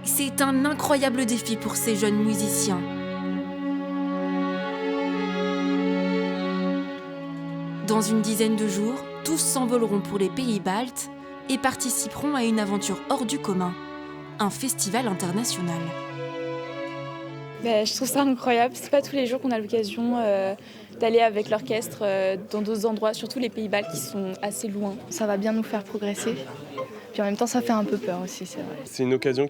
C'est un incroyable défi pour ces jeunes musiciens. Dans une dizaine de jours, tous s'envoleront pour les pays baltes et participeront à une aventure hors du commun, un festival international. Je trouve ça incroyable. C'est pas tous les jours qu'on a l'occasion d'aller avec l'orchestre dans d'autres endroits, surtout les pays baltes qui sont assez loin. Ça va bien nous faire progresser. Puis en même temps, ça fait un peu peur aussi, c'est vrai. C'est une occasion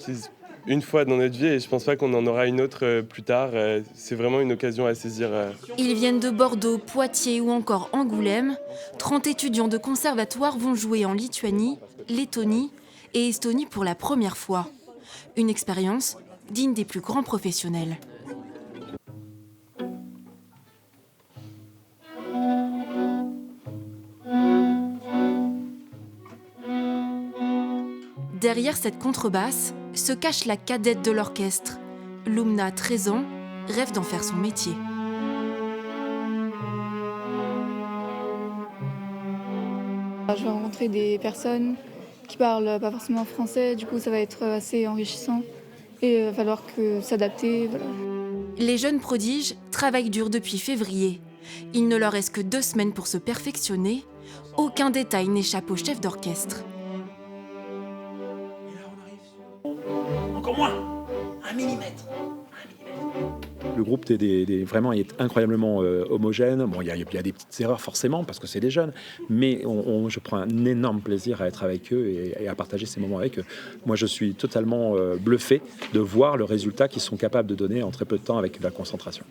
une fois dans notre vie et je pense pas qu'on en aura une autre plus tard. C'est vraiment une occasion à saisir. Ils viennent de Bordeaux, Poitiers ou encore Angoulême. 30 étudiants de conservatoire vont jouer en Lituanie, Lettonie et Estonie pour la première fois. Une expérience digne des plus grands professionnels. Derrière cette contrebasse se cache la cadette de l'orchestre. Lumna, 13 ans, rêve d'en faire son métier. Je vais rencontrer des personnes qui parlent pas forcément français, du coup ça va être assez enrichissant et il va falloir s'adapter. Voilà. Les jeunes prodiges travaillent dur depuis février. Il ne leur reste que 2 semaines pour se perfectionner. Aucun détail n'échappe au chef d'orchestre. Encore moins, 1 millimètre. Le groupe vraiment est incroyablement homogène. Bon, il y a des petites erreurs forcément parce que c'est des jeunes, mais je prends un énorme plaisir à être avec eux et à partager ces moments avec eux. Moi, je suis totalement bluffé de voir le résultat qu'ils sont capables de donner en très peu de temps avec de la concentration.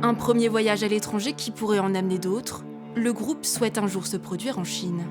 Un premier voyage à l'étranger qui pourrait en amener d'autres. Le groupe souhaite un jour se produire en Chine.